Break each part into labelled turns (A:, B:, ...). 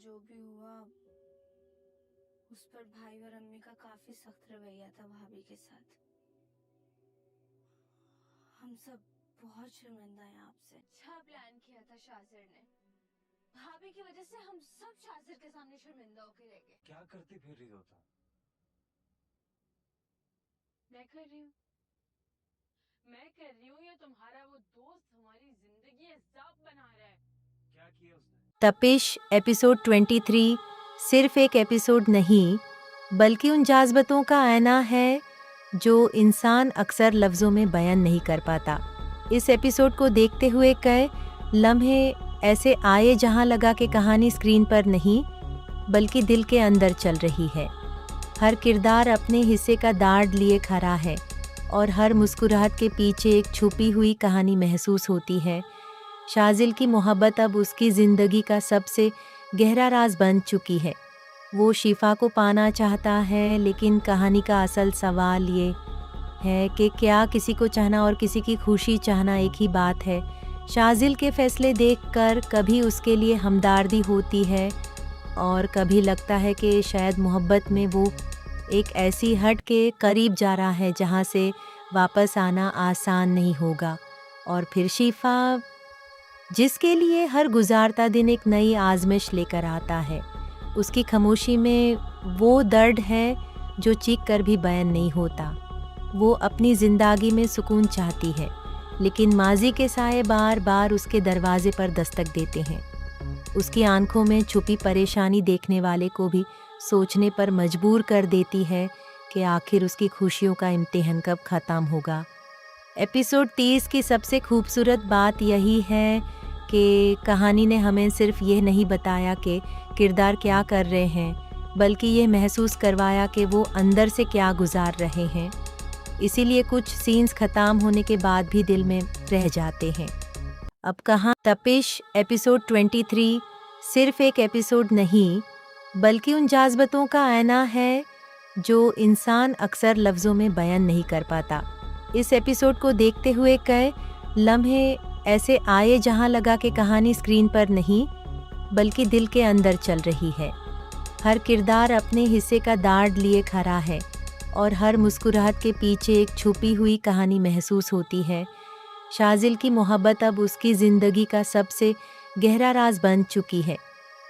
A: जो भी हुआ उस पर भाई और अम्मी का काफी सख्त रवैया था भाभी के साथ। हम सब बहुत शर्मिंदा हैं आपसे। अच्छा प्लान किया था शाजिर ने। भाभी की वजह से हम सब शाजिर के सामने शर्मिंदा होके रह गए।
B: क्या करती फिर रही हो तुम?
A: मैं कर रही हूँ या तुम्हारा वो दोस्त हमारी जिंदगी अज़ाब बना रहा है?
B: क्या किया उसने?
C: तपिश एपिसोड 23 सिर्फ एक एपिसोड नहीं बल्कि उन जाज़्बतों का आईना है जो इंसान अक्सर लफ्ज़ों में बयान नहीं कर पाता। इस एपिसोड को देखते हुए कई लम्हे ऐसे आए जहां लगा कि कहानी स्क्रीन पर नहीं बल्कि दिल के अंदर चल रही है। हर किरदार अपने हिस्से का दार्ड लिए खड़ा है और हर मुस्कुराहट के पीछे एक छुपी हुई कहानी महसूस होती है। शाजिल की मोहब्बत अब उसकी ज़िंदगी का सबसे गहरा राज बन चुकी है। वो शिफा को पाना चाहता है, लेकिन कहानी का असल सवाल ये है कि क्या किसी को चाहना और किसी की खुशी चाहना एक ही बात है। शाजिल के फैसले देखकर कभी उसके लिए हमदर्दी होती है और कभी लगता है कि शायद मोहब्बत में वो एक ऐसी हद के करीब जा रहा है जहाँ से वापस आना आसान नहीं होगा। और फिर शिफा, जिसके लिए हर गुजारता दिन एक नई आजमाइश लेकर आता है। उसकी खामोशी में वो दर्द है जो चीख कर भी बयान नहीं होता। वो अपनी ज़िंदगी में सुकून चाहती है, लेकिन माजी के साए बार बार उसके दरवाजे पर दस्तक देते हैं। उसकी आंखों में छुपी परेशानी देखने वाले को भी सोचने पर मजबूर कर देती है कि आखिर उसकी खुशियों का इम्तिहान कब ख़त्म होगा। एपिसोड 30 की सबसे खूबसूरत बात यही है कि कहानी ने हमें सिर्फ ये नहीं बताया कि किरदार क्या कर रहे हैं, बल्कि ये महसूस करवाया कि वो अंदर से क्या गुजार रहे हैं। इसीलिए कुछ सीन्स ख़त्म होने के बाद भी दिल में रह जाते हैं। अब कहाँ तपिश एपिसोड 23 सिर्फ एक एपिसोड नहीं बल्कि उन जाज़्बतों का आईना है जो इंसान अक्सर लफ्ज़ों में बयान नहीं कर पाता। इस एपिसोड को देखते हुए कई लम्हे ऐसे आए जहां लगा कि कहानी स्क्रीन पर नहीं बल्कि दिल के अंदर चल रही है। हर किरदार अपने हिस्से का दार्ड लिए खड़ा है और हर मुस्कुराहट के पीछे एक छुपी हुई कहानी महसूस होती है। शाजिल की मोहब्बत अब उसकी ज़िंदगी का सबसे गहरा राज बन चुकी है।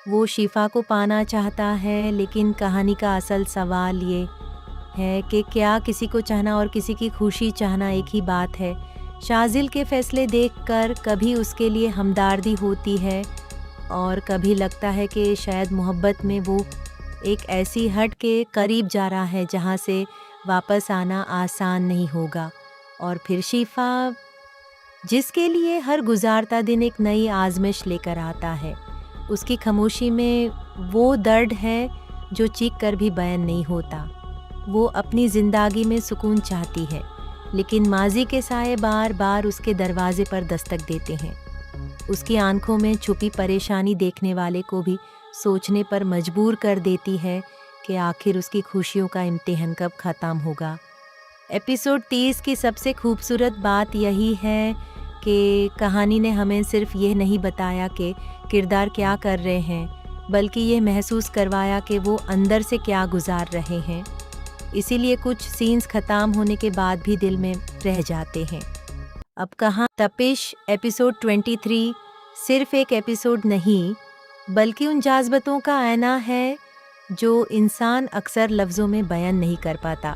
C: वो शिफा को पाना चाहता है, लेकिन कहानी का असल सवाल ये है कि क्या किसी को चाहना और किसी की खुशी चाहना एक ही बात है। शाजिल के फैसले देखकर कभी उसके लिए हमदर्दी होती है और कभी लगता है कि शायद मोहब्बत में वो एक ऐसी हद के करीब जा रहा है जहाँ से वापस आना आसान नहीं होगा। और फिर शिफा, जिसके लिए हर गुजारता दिन एक नई आजमाइश लेकर आता है। उसकी खामोशी में वो दर्द है जो चीख कर भी बयान नहीं होता। वो अपनी ज़िंदगी में सुकून चाहती है, लेकिन माजी के साए बार बार उसके दरवाजे पर दस्तक देते हैं। उसकी आंखों में छुपी परेशानी देखने वाले को भी सोचने पर मजबूर कर देती है कि आखिर उसकी खुशियों का इम्तिहान कब ख़त्म होगा। एपिसोड 30 की सबसे खूबसूरत बात यही है कि कहानी ने हमें सिर्फ ये नहीं बताया कि किरदार क्या कर रहे हैं, बल्कि ये महसूस करवाया कि वो अंदर से क्या गुजार रहे हैं। इसीलिए कुछ सीन्स ख़त्म होने के बाद भी दिल में रह जाते हैं। अब कहाँ तपिश एपिसोड 23 सिर्फ एक एपिसोड नहीं बल्कि उन जाज़्बतों का आईना है जो इंसान अक्सर लफ्ज़ों में बयान नहीं कर पाता।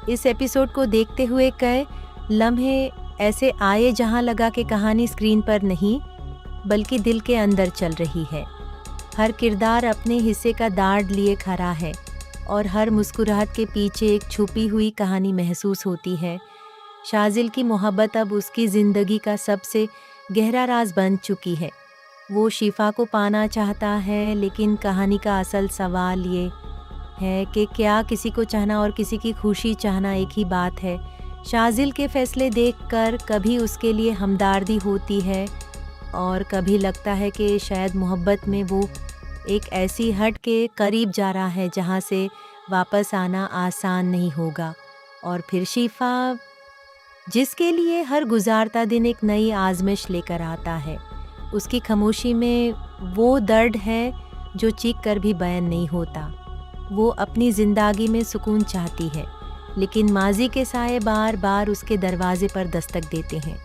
C: इस एपिसोड को देखते हुए कई लम्हे ऐसे आए जहां लगा कि कहानी स्क्रीन पर नहीं बल्कि दिल के अंदर चल रही है। हर किरदार अपने हिस्से का दार्ड लिए खड़ा है और हर मुस्कुराहट के पीछे एक छुपी हुई कहानी महसूस होती है। शाजिल की मोहब्बत अब उसकी ज़िंदगी का सबसे गहरा राज बन चुकी है। वो शिफा को पाना चाहता है, लेकिन कहानी का असल सवाल ये है कि क्या किसी को चाहना और किसी की खुशी चाहना एक ही बात है। शाजिल के फैसले देखकर कभी उसके लिए हमदर्दी होती है और कभी लगता है कि शायद मोहब्बत में वो एक ऐसी हद के करीब जा रहा है जहाँ से वापस आना आसान नहीं होगा। और फिर शिफा, जिसके लिए हर गुजारता दिन एक नई आजमाइश लेकर आता है। उसकी खामोशी में वो दर्द है जो चीख कर भी बयान नहीं होता। वो अपनी ज़िंदगी में सुकून चाहती है, लेकिन माजी के साए बार बार उसके दरवाजे पर दस्तक देते हैं।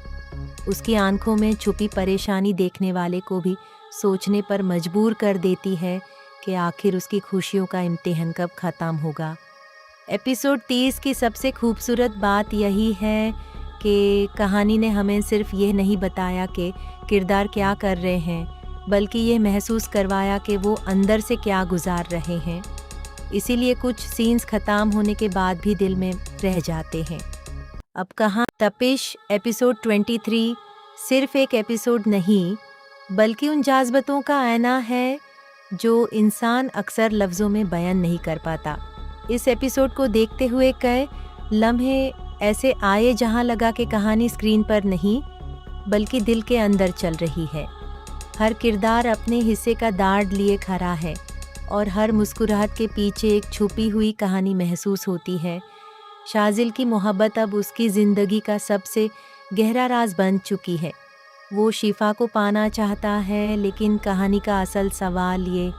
C: उसकी आंखों में छुपी परेशानी देखने वाले को भी सोचने पर मजबूर कर देती है कि आखिर उसकी खुशियों का इम्तिहान कब ख़त्म होगा। एपिसोड 30 की सबसे खूबसूरत बात यही है कि कहानी ने हमें सिर्फ ये नहीं बताया कि किरदार क्या कर रहे हैं, बल्कि ये महसूस करवाया कि वो अंदर से क्या गुजार रहे हैं। इसीलिए कुछ सीन्स ख़त्म होने के बाद भी दिल में रह जाते हैं। अब कहाँ तपिश एपिसोड 23 सिर्फ एक एपिसोड नहीं, बल्कि उन जज्बातों का आईना है जो इंसान अक्सर लफ्ज़ों में बयान नहीं कर पाता। इस एपिसोड को देखते हुए कई लम्हे ऐसे आए जहां लगा कि कहानी स्क्रीन पर नहीं, बल्कि दिल के अंदर चल रही है। हर किरदार अपने हिस्से का दार्ड लिए खड़ा है और हर मुस्कुराहट के पीछे एक छुपी हुई कहानी महसूस होती है। शाजिल की मोहब्बत अब उसकी ज़िंदगी का सबसे गहरा राज बन चुकी है। वो शिफा को पाना चाहता है, लेकिन कहानी का असल सवाल ये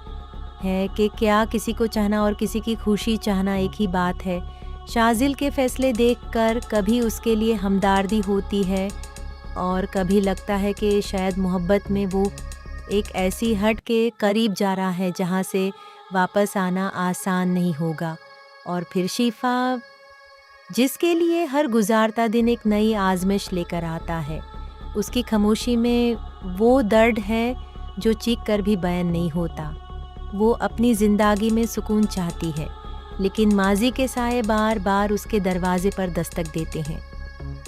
C: है कि क्या किसी को चाहना और किसी की खुशी चाहना एक ही बात है। शाजिल के फैसले देखकर कभी उसके लिए हमदर्दी होती है और कभी लगता है कि शायद मोहब्बत में वो एक ऐसी हद के करीब जा रहा है जहाँ से वापस आना आसान नहीं होगा। और फिर शिफा, जिसके लिए हर गुजारता दिन एक नई आजमाइश लेकर आता है। उसकी खामोशी में वो दर्द है जो चीख कर भी बयान नहीं होता। वो अपनी ज़िंदगी में सुकून चाहती है, लेकिन माजी के साए बार बार उसके दरवाजे पर दस्तक देते हैं।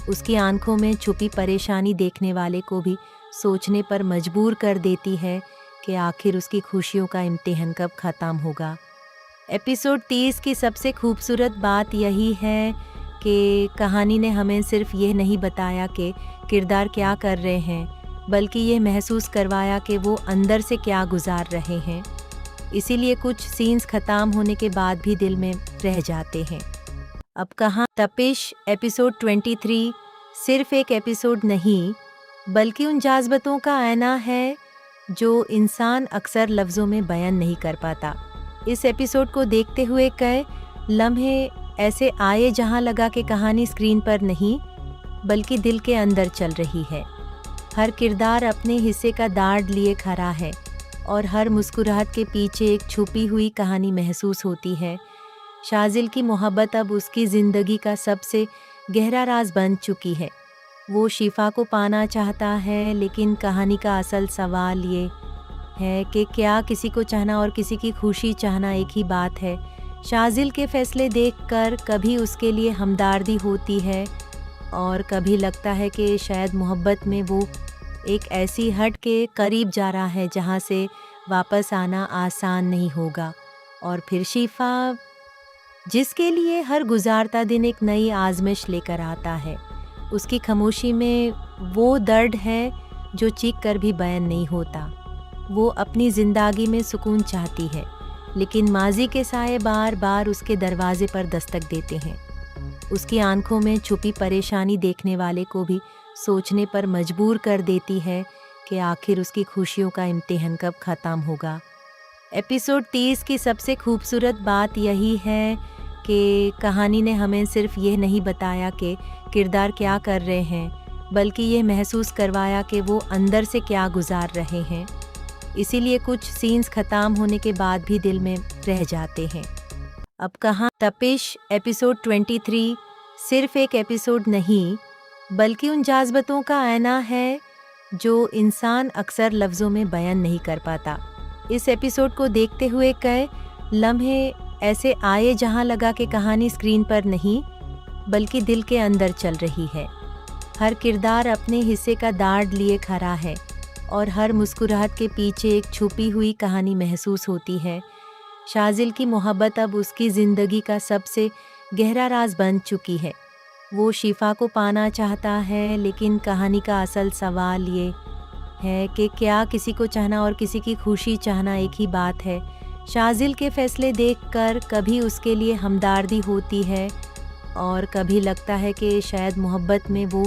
C: उसकी आंखों में छुपी परेशानी देखने वाले को भी सोचने पर मजबूर कर देती है कि आखिर उसकी खुशियों का इम्तिहान कब ख़त्म होगा। एपिसोड 30 की सबसे खूबसूरत बात यही है कि कहानी ने हमें सिर्फ ये नहीं बताया कि किरदार क्या कर रहे हैं, बल्कि ये महसूस करवाया कि वो अंदर से क्या गुजार रहे हैं। इसीलिए कुछ सीन्स ख़त्म होने के बाद भी दिल में रह जाते हैं। अब कहाँ तपिश एपिसोड 23 सिर्फ एक एपिसोड नहीं, बल्कि उन जज्बातों का आईना है जो इंसान अक्सर लफ्ज़ों में बयान नहीं कर पाता। इस एपिसोड को देखते हुए कई लम्हे ऐसे आए जहां लगा कि कहानी स्क्रीन पर नहीं, बल्कि दिल के अंदर चल रही है। हर किरदार अपने हिस्से का दार्ड लिए खड़ा है और हर मुस्कुराहट के पीछे एक छुपी हुई कहानी महसूस होती है। शाजिल की मोहब्बत अब उसकी ज़िंदगी का सबसे गहरा राज बन चुकी है। वो शिफा को पाना चाहता है, लेकिन कहानी का असल सवाल ये है कि क्या किसी को चाहना और किसी की खुशी चाहना एक ही बात है। शाजिल के फैसले देखकर कभी उसके लिए हमदर्दी होती है और कभी लगता है कि शायद मोहब्बत में वो एक ऐसी हद के करीब जा रहा है जहाँ से वापस आना आसान नहीं होगा। और फिर शिफा, जिसके लिए हर गुजारता दिन एक नई आजमाइश लेकर आता है। उसकी खामोशी में वो दर्द है जो चीख कर भी बयान नहीं होता। वो अपनी ज़िंदगी में सुकून चाहती है, लेकिन माजी के साए बार बार उसके दरवाजे पर दस्तक देते हैं। उसकी आंखों में छुपी परेशानी देखने वाले को भी सोचने पर मजबूर कर देती है कि आखिर उसकी खुशियों का इम्तिहान कब ख़त्म होगा। एपिसोड 30 की सबसे खूबसूरत बात यही है कि कहानी ने हमें सिर्फ ये नहीं बताया कि किरदार क्या कर रहे हैं, बल्कि ये महसूस करवाया कि वो अंदर से क्या गुजार रहे हैं। इसीलिए कुछ सीन्स ख़त्म होने के बाद भी दिल में रह जाते हैं। अब कहाँ तपिश एपिसोड 23 सिर्फ एक एपिसोड नहीं, बल्कि उन जज्बातों का आईना है जो इंसान अक्सर लफ्ज़ों में बयान नहीं कर पाता। इस एपिसोड को देखते हुए कई लम्हे ऐसे आए जहां लगा कि कहानी स्क्रीन पर नहीं, बल्कि दिल के अंदर चल रही है। हर किरदार अपने हिस्से का दार्ड लिए खड़ा है और हर मुस्कुराहट के पीछे एक छुपी हुई कहानी महसूस होती है। शाजिल की मोहब्बत अब उसकी ज़िंदगी का सबसे गहरा राज बन चुकी है। वो शिफा को पाना चाहता है, लेकिन कहानी का असल सवाल ये है कि क्या किसी को चाहना और किसी की खुशी चाहना एक ही बात है। शाजिल के फैसले देखकर कभी उसके लिए हमदर्दी होती है और कभी लगता है कि शायद मोहब्बत में वो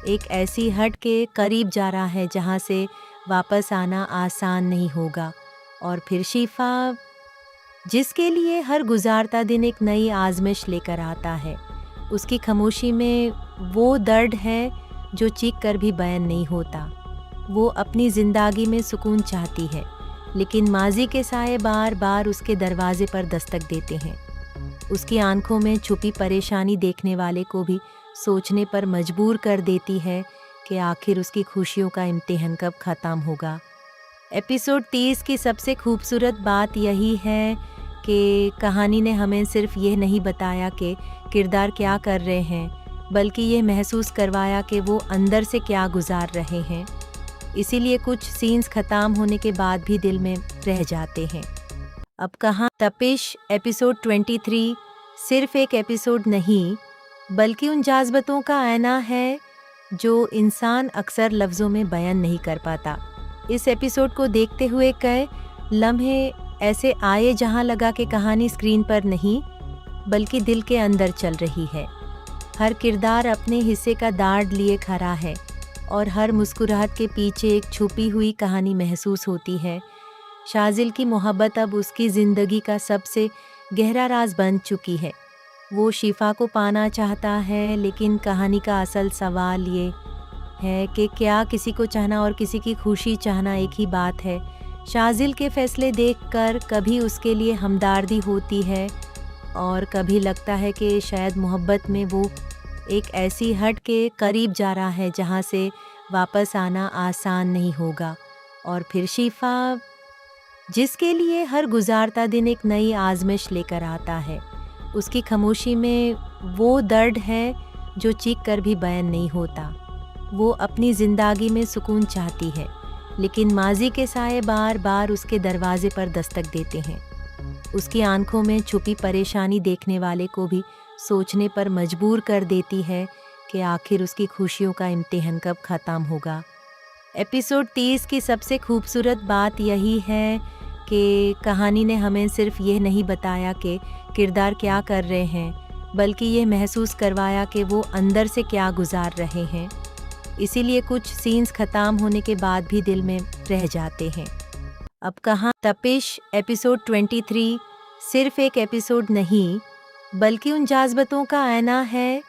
C: एक ऐसी हद के करीब जा रहा है जहाँ से वापस आना आसान नहीं होगा। और फिर शिफा, जिसके लिए हर गुजारता दिन एक नई आजमाइश लेकर आता है। उसकी खामोशी में वो दर्द है जो चीख कर भी बयान नहीं होता। वो अपनी ज़िंदगी में सुकून चाहती है, लेकिन माजी के साए बार बार उसके दरवाजे पर दस्तक देते हैं। उसकी आंखों में छुपी परेशानी देखने वाले को भी सोचने पर मजबूर कर देती है कि आखिर उसकी खुशियों का इम्तिहान कब ख़त्म होगा। एपिसोड 30 की सबसे खूबसूरत बात यही है कि कहानी ने हमें सिर्फ ये नहीं बताया कि किरदार क्या कर रहे हैं, बल्कि ये महसूस करवाया कि वो अंदर से क्या गुजार रहे हैं। इसीलिए कुछ सीन्स ख़त्म होने के बाद भी दिल में रह जाते हैं। अब कहाँ तपिश एपिसोड 23 सिर्फ एक एपिसोड नहीं, बल्कि उन जज्बातों का आईना है जो इंसान अक्सर लफ्ज़ों में बयान नहीं कर पाता। इस एपिसोड को देखते हुए कई लम्हे ऐसे आए जहाँ लगा कि कहानी स्क्रीन पर नहीं, बल्कि दिल के अंदर चल रही है। हर किरदार अपने हिस्से का दार्ड लिए खड़ा है और हर मुस्कुराहट के पीछे एक छुपी हुई कहानी महसूस होती है। शाजिल की मोहब्बत अब उसकी ज़िंदगी का सबसे गहरा राज बन चुकी है। वो शिफा को पाना चाहता है, लेकिन कहानी का असल सवाल ये है कि क्या किसी को चाहना और किसी की खुशी चाहना एक ही बात है। शाजिल के फैसले देखकर कभी उसके लिए हमदर्दी होती है और कभी लगता है कि शायद मोहब्बत में वो एक ऐसी हद के करीब जा रहा है जहाँ से वापस आना आसान नहीं होगा। और फिर शिफा, जिसके लिए हर गुजारता दिन एक नई आजमाइश लेकर आता है। उसकी खामोशी में वो दर्द है जो चीख कर भी बयान नहीं होता। वो अपनी ज़िंदगी में सुकून चाहती है, लेकिन माजी के साए बार बार उसके दरवाजे पर दस्तक देते हैं। उसकी आंखों में छुपी परेशानी देखने वाले को भी सोचने पर मजबूर कर देती है कि आखिर उसकी खुशियों का इम्तिहान कब ख़त्म होगा। एपिसोड 30 की सबसे खूबसूरत बात यही है कि कहानी ने हमें सिर्फ ये नहीं बताया कि किरदार क्या कर रहे हैं, बल्कि ये महसूस करवाया कि वो अंदर से क्या गुजार रहे हैं। इसीलिए कुछ सीन्स ख़त्म होने के बाद भी दिल में रह जाते हैं। अब कहाँ तपिश एपिसोड 23 सिर्फ एक एपिसोड नहीं, बल्कि उन जज्बातों का आईना है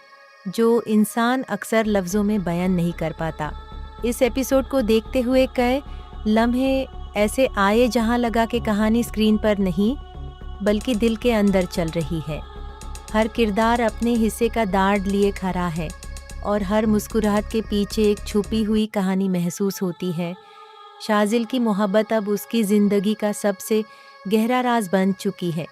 C: जो इंसान अक्सर लफ्ज़ों में बयान नहीं कर पाता। इस एपिसोड को देखते हुए कई लम्हे ऐसे आए जहाँ लगा कि कहानी स्क्रीन पर नहीं, बल्कि दिल के अंदर चल रही है। हर किरदार अपने हिस्से का दार्ड लिए खड़ा है और हर मुस्कुराहट के पीछे एक छुपी हुई कहानी महसूस होती है। शाजिल की मोहब्बत अब उसकी ज़िंदगी का सबसे गहरा राज बन चुकी है।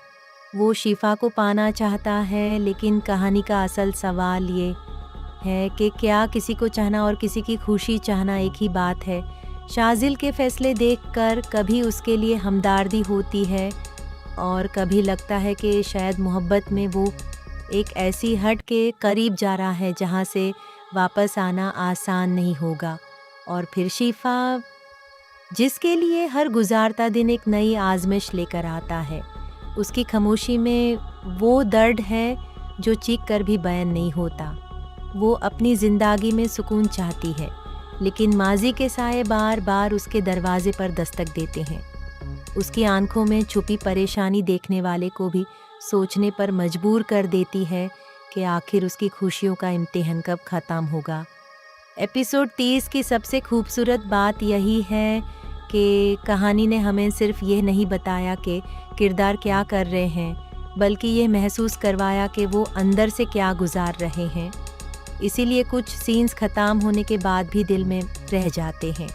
C: वो शिफा को पाना चाहता है, लेकिन कहानी का असल सवाल ये है कि क्या किसी को चाहना और किसी की खुशी चाहना एक ही बात है। शाजिल के फैसले देखकर कभी उसके लिए हमदर्दी होती है और कभी लगता है कि शायद मोहब्बत में वो एक ऐसी हद के करीब जा रहा है जहाँ से वापस आना आसान नहीं होगा। और फिर शिफा, जिसके लिए हर गुजारता दिन एक नई आजमाइश लेकर आता है। उसकी खामोशी में वो दर्द है जो चीख कर भी बयान नहीं होता। वो अपनी ज़िंदगी में सुकून चाहती है, लेकिन माजी के साए बार बार उसके दरवाजे पर दस्तक देते हैं। उसकी आंखों में छुपी परेशानी देखने वाले को भी सोचने पर मजबूर कर देती है कि आखिर उसकी खुशियों का इम्तिहान कब ख़त्म होगा। एपिसोड 30 की सबसे खूबसूरत बात यही है कि कहानी ने हमें सिर्फ ये नहीं बताया कि किरदार क्या कर रहे हैं, बल्कि ये महसूस करवाया कि वो अंदर से क्या गुजार रहे हैं। इसीलिए कुछ सीन्स ख़त्म होने के बाद भी दिल में रह जाते हैं।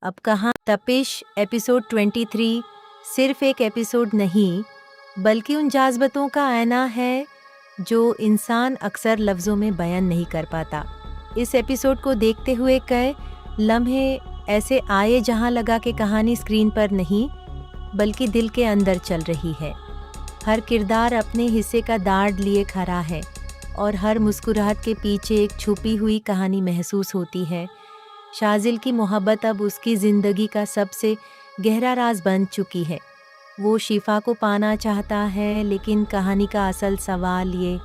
C: अब कहाँ तपिश एपिसोड 23 सिर्फ एक एपिसोड नहीं, बल्कि उन जज्बातों का आईना है जो इंसान अक्सर लफ्ज़ों में बयान नहीं कर पाता। इस एपिसोड को देखते हुए कई लम्हे ऐसे आए जहाँ लगा कि कहानी स्क्रीन पर नहीं, बल्कि दिल के अंदर चल रही है। हर किरदार अपने हिस्से का दार्ड लिए खड़ा है और हर मुस्कुराहट के पीछे एक छुपी हुई कहानी महसूस होती है। शाजिल की मोहब्बत अब उसकी ज़िंदगी का सबसे गहरा राज बन चुकी है। वो शिफा को पाना चाहता है, लेकिन कहानी का असल सवाल ये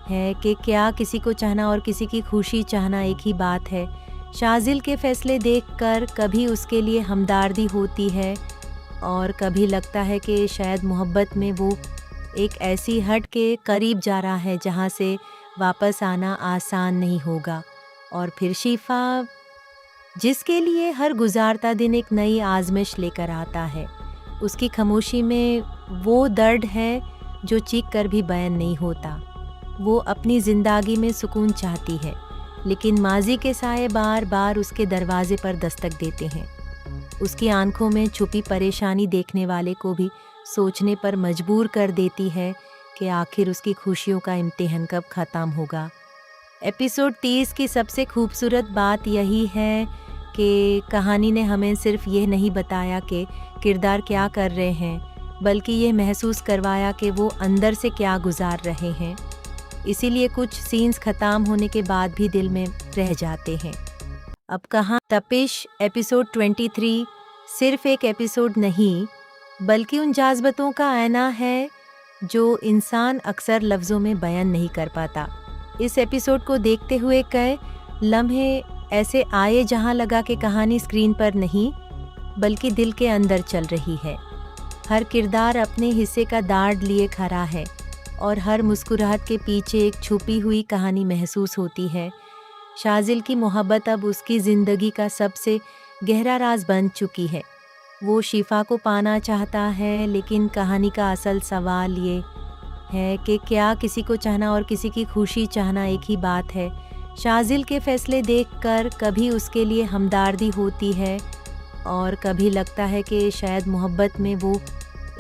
C: है कि क्या किसी को चाहना और किसी की खुशी चाहना एक ही बात है। शाजिल के फैसले देखकर कभी उसके लिए हमदर्दी होती है और कभी लगता है कि शायद मोहब्बत में वो एक ऐसी हद के करीब जा रहा है जहाँ से वापस आना आसान नहीं होगा। और फिर शिफा, जिसके लिए हर गुजारता दिन एक नई आजमाइश लेकर आता है, उसकी खामोशी में वो दर्द है जो चीख कर भी बयान नहीं होता। वो अपनी ज़िंदगी में सुकून चाहती है, लेकिन माजी के साए बार बार उसके दरवाजे पर दस्तक देते हैं। उसकी आंखों में छुपी परेशानी देखने वाले को भी सोचने पर मजबूर कर देती है कि आखिर उसकी खुशियों का इम्तिहान कब ख़त्म होगा। एपिसोड 30 की सबसे खूबसूरत बात यही है कि कहानी ने हमें सिर्फ ये नहीं बताया कि किरदार क्या कर रहे हैं, बल्कि ये महसूस करवाया कि वो अंदर से क्या गुजार रहे हैं। इसीलिए कुछ सीन्स ख़त्म होने के बाद भी दिल में रह जाते हैं। अब कहाँ तपिश एपिसोड 23 सिर्फ एक एपिसोड नहीं, बल्कि उन जाज़्बतों का आईना है जो इंसान अक्सर लफ्ज़ों में बयान नहीं कर पाता। इस एपिसोड को देखते हुए कई लम्हे ऐसे आए जहाँ लगा कि कहानी स्क्रीन पर नहीं बल्कि दिल के अंदर चल रही है। हर किरदार अपने हिस्से का दार्ड लिए खड़ा है और हर मुस्कुराहट के पीछे एक छुपी हुई कहानी महसूस होती है। शाजिल की मोहब्बत अब उसकी ज़िंदगी का सबसे गहरा राज बन चुकी है। वो शिफा को पाना चाहता है, लेकिन कहानी का असल सवाल ये है कि क्या किसी को चाहना और किसी की खुशी चाहना एक ही बात है। शाजिल के फैसले देखकर कभी उसके लिए हमदर्दी होती है और कभी लगता है कि शायद मोहब्बत में वो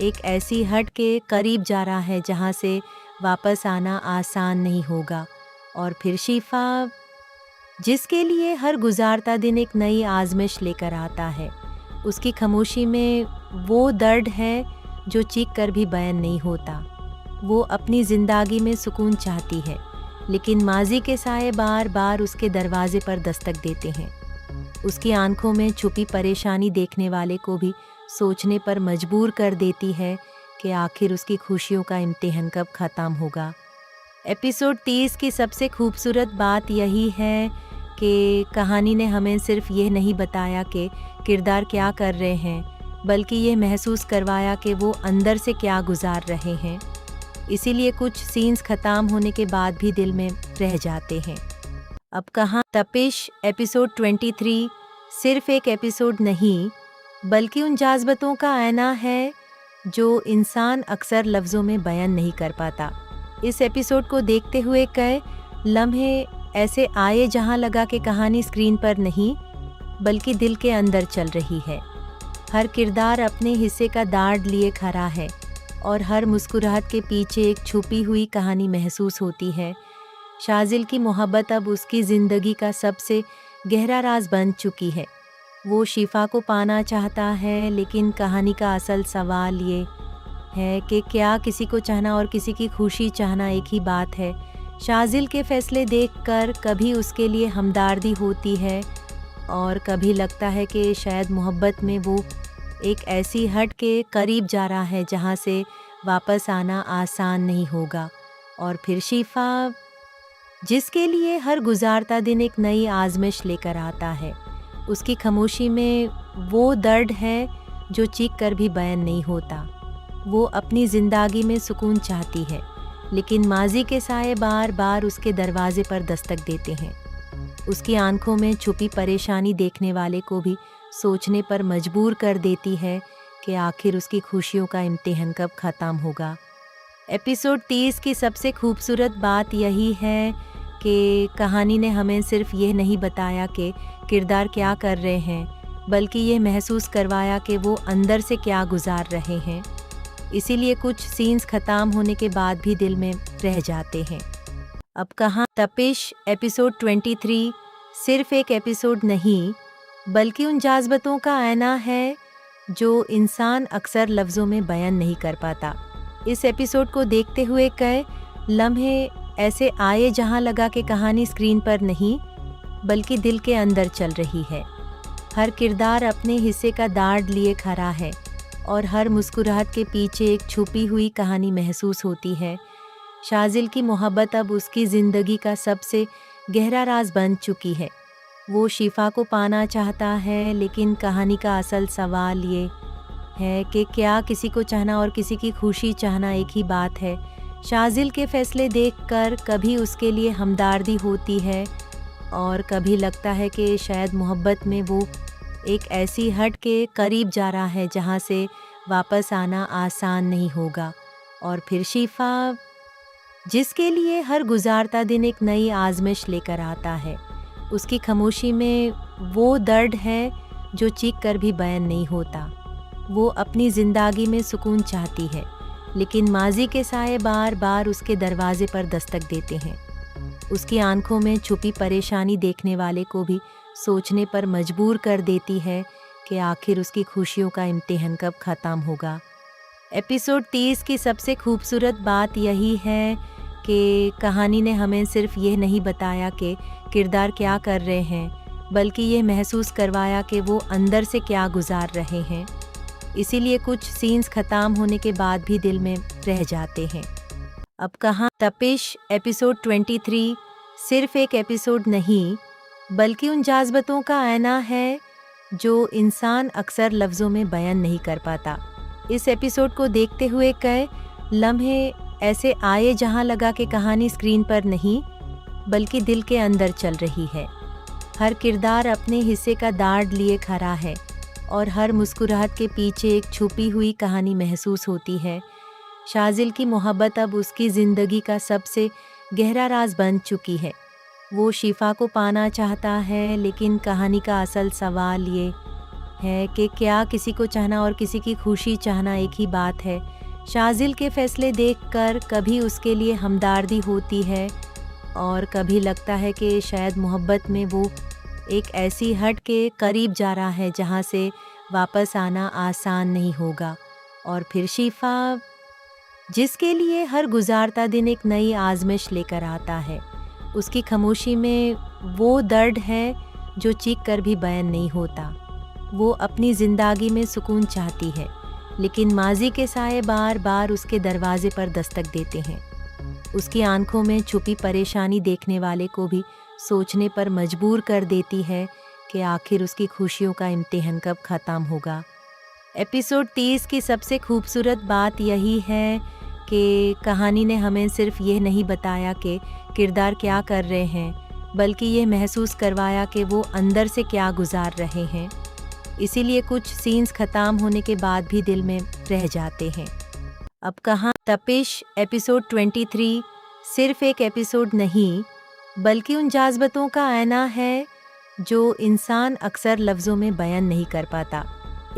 C: एक ऐसी हद के करीब जा रहा है जहाँ से वापस आना आसान नहीं होगा। और फिर शिफा, जिसके लिए हर गुजारता दिन एक नई आजमाइश लेकर आता है, उसकी खामोशी में वो दर्द है जो चीख कर भी बयान नहीं होता। वो अपनी ज़िंदगी में सुकून चाहती है, लेकिन माजी के साए बार बार उसके दरवाजे पर दस्तक देते हैं। उसकी आंखों में छुपी परेशानी देखने वाले को भी सोचने पर मजबूर कर देती है कि आखिर उसकी खुशियों का इम्तिहान कब ख़त्म होगा। एपिसोड 30 की सबसे खूबसूरत बात यही है कि कहानी ने हमें सिर्फ ये नहीं बताया कि किरदार क्या कर रहे हैं, बल्कि ये महसूस करवाया कि वो अंदर से क्या गुजार रहे हैं। इसीलिए कुछ सीन्स ख़त्म होने के बाद भी दिल में रह जाते हैं। अब कहाँ तपिश एपिसोड 23 सिर्फ एक एपिसोड नहीं, बल्कि उन जाज़्बतों का आईना है जो इंसान अक्सर लफ्ज़ों में बयान नहीं कर पाता। इस एपिसोड को देखते हुए कई लम्हे ऐसे आए जहाँ लगा कि कहानी स्क्रीन पर नहीं बल्कि दिल के अंदर चल रही है। हर किरदार अपने हिस्से का दार्ड लिए खड़ा है और हर मुस्कुराहट के पीछे एक छुपी हुई कहानी महसूस होती है। शाजिल की मोहब्बत अब उसकी ज़िंदगी का सबसे गहरा राज बन चुकी है। वो शिफा को पाना चाहता है, लेकिन कहानी का असल सवाल ये है कि क्या किसी को चाहना और किसी की खुशी चाहना एक ही बात है। शाजिल के फैसले देखकर कभी उसके लिए हमदर्दी होती है और कभी लगता है कि शायद मोहब्बत में वो एक ऐसी हद के करीब जा रहा है जहाँ से वापस आना आसान नहीं होगा। और फिर शिफा, जिसके लिए हर गुजारता दिन एक नई आजमाइश लेकर आता है, उसकी खामोशी में वो दर्द है जो चीख कर भी बयान नहीं होता। वो अपनी ज़िंदगी में सुकून चाहती है, लेकिन माजी के साए बार बार उसके दरवाजे पर दस्तक देते हैं। उसकी आंखों में छुपी परेशानी देखने वाले को भी सोचने पर मजबूर कर देती है कि आखिर उसकी खुशियों का इम्तिहान कब ख़त्म होगा। एपिसोड 30 की सबसे खूबसूरत बात यही है कि कहानी ने हमें सिर्फ ये नहीं बताया कि किरदार क्या कर रहे हैं, बल्कि ये महसूस करवाया कि वो अंदर से क्या गुजार रहे हैं। इसीलिए कुछ सीन्स ख़त्म होने के बाद भी दिल में रह जाते हैं। अब कहाँ तपिश एपिसोड 23 सिर्फ एक एपिसोड नहीं, बल्कि उन जाज़्बतों का आईना है जो इंसान अक्सर लफ्ज़ों में बयान नहीं कर पाता। इस एपिसोड को देखते हुए कई लम्हे ऐसे आए जहाँ लगा कि कहानी स्क्रीन पर नहीं बल्कि दिल के अंदर चल रही है। हर किरदार अपने हिस्से का दार्ड लिए खड़ा है और हर मुस्कुराहट के पीछे एक छुपी हुई कहानी महसूस होती है। शाजिल की मोहब्बत अब उसकी ज़िंदगी का सबसे गहरा राज बन चुकी है। वो शिफा को पाना चाहता है, लेकिन कहानी का असल सवाल ये है कि क्या किसी को चाहना और किसी की खुशी चाहना एक ही बात है। शाजिल के फैसले देखकर कभी उसके लिए हमदर्दी होती है और कभी लगता है कि शायद मोहब्बत में वो एक ऐसी हद के करीब जा रहा है जहाँ से वापस आना आसान नहीं होगा। और फिर शिफा, जिसके लिए हर गुजारता दिन एक नई आजमाइश लेकर आता है। उसकी खामोशी में वो दर्द है जो चीख कर भी बयान नहीं होता। वो अपनी ज़िंदगी में सुकून चाहती है, लेकिन माजी के साए बार बार उसके दरवाजे पर दस्तक देते हैं। उसकी आंखों में छुपी परेशानी देखने वाले को भी सोचने पर मजबूर कर देती है कि आखिर उसकी खुशियों का इम्तिहान कब ख़त्म होगा। एपिसोड 30 की सबसे खूबसूरत बात यही है कि कहानी ने हमें सिर्फ ये नहीं बताया कि किरदार क्या कर रहे हैं, बल्कि ये महसूस करवाया कि वो अंदर से क्या गुजार रहे हैं। इसीलिए कुछ सीन्स ख़त्म होने के बाद भी दिल में रह जाते हैं। अब कहाँ तपिश एपिसोड 23 सिर्फ एक एपिसोड नहीं, बल्कि उन जाज़्बतों का आईना है जो इंसान अक्सर लफ्ज़ों में बयान नहीं कर पाता। इस एपिसोड को देखते हुए कई लम्हे ऐसे आए जहाँ लगा कि कहानी स्क्रीन पर नहीं बल्कि दिल के अंदर चल रही है। हर किरदार अपने हिस्से का दार्ड लिए खड़ा है और हर मुस्कुराहट के पीछे एक छुपी हुई कहानी महसूस होती है। शाजिल की मोहब्बत अब उसकी ज़िंदगी का सबसे गहरा राज बन चुकी है। वो शिफा को पाना चाहता है, लेकिन कहानी का असल सवाल ये है कि क्या किसी को चाहना और किसी की खुशी चाहना एक ही बात है। शाजिल के फैसले देखकर कभी उसके लिए हमदर्दी होती है और कभी लगता है कि शायद मोहब्बत में वो एक ऐसी हद के करीब जा रहा है जहाँ से वापस आना आसान नहीं होगा। और फिर शिफा, जिसके लिए हर गुजारता दिन एक नई आजमाइश लेकर आता है। उसकी खामोशी में वो दर्द है जो चीख कर भी बयान नहीं होता। वो अपनी ज़िंदगी में सुकून चाहती है, लेकिन माजी के साए बार बार उसके दरवाजे पर दस्तक देते हैं। उसकी आंखों में छुपी परेशानी देखने वाले को भी सोचने पर मजबूर कर देती है कि आखिर उसकी खुशियों का इम्तिहान कब ख़त्म होगा। एपिसोड 30 की सबसे खूबसूरत बात यही है कि कहानी ने हमें सिर्फ ये नहीं बताया कि किरदार क्या कर रहे हैं, बल्कि ये महसूस करवाया कि वो अंदर से क्या गुजार रहे हैं। इसीलिए कुछ सीन्स ख़त्म होने के बाद भी दिल में रह जाते हैं। अब कहाँ तपिश एपिसोड 23 सिर्फ एक एपिसोड नहीं, बल्कि उन जाज़्बतों का आईना है जो इंसान अक्सर लफ्ज़ों में बयान नहीं कर पाता।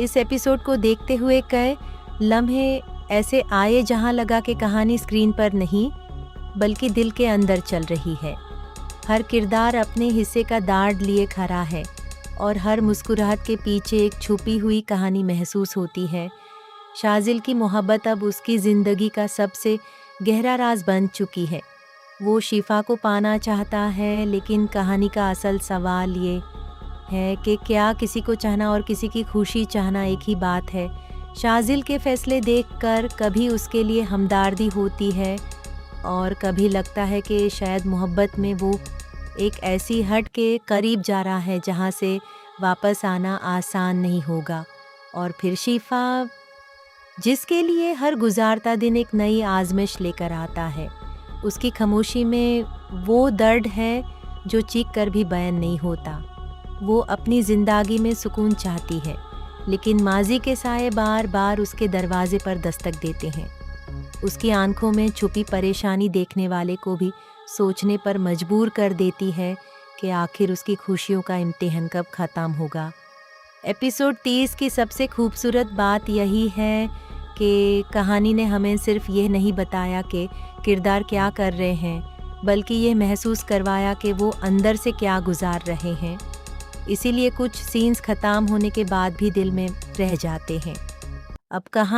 C: इस एपिसोड को देखते हुए कई लम्हे ऐसे आए जहाँ लगा कि कहानी स्क्रीन पर नहीं बल्कि दिल के अंदर चल रही है। हर किरदार अपने हिस्से का दार्ड लिए खड़ा है और हर मुस्कुराहट के पीछे एक छुपी हुई कहानी महसूस होती है। शाजिल की मोहब्बत अब उसकी ज़िंदगी का सबसे गहरा राज बन चुकी है। वो शिफा को पाना चाहता है, लेकिन कहानी का असल सवाल ये है कि क्या किसी को चाहना और किसी की खुशी चाहना एक ही बात है। शाजिल के फैसले देखकर कभी उसके लिए हमदर्दी होती है और कभी लगता है कि शायद मोहब्बत में वो एक ऐसी हद के करीब जा रहा है जहाँ से वापस आना आसान नहीं होगा। और फिर शिफा, जिसके लिए हर गुजारता दिन एक नई आजमाइश लेकर आता है। उसकी खामोशी में वो दर्द है जो चीख कर भी बयान नहीं होता। वो अपनी ज़िंदगी में सुकून चाहती है, लेकिन माजी के साए बार बार उसके दरवाजे पर दस्तक देते हैं। उसकी आंखों में छुपी परेशानी देखने वाले को भी सोचने पर मजबूर कर देती है कि आखिर उसकी खुशियों का इम्तिहान कब ख़त्म होगा। एपिसोड 30 की सबसे खूबसूरत बात यही है कि कहानी ने हमें सिर्फ ये नहीं बताया कि किरदार क्या कर रहे हैं, बल्कि ये महसूस करवाया कि वो अंदर से क्या गुजार रहे हैं। इसीलिए कुछ सीन्स ख़त्म होने के बाद भी दिल में रह जाते हैं। अब कहाँ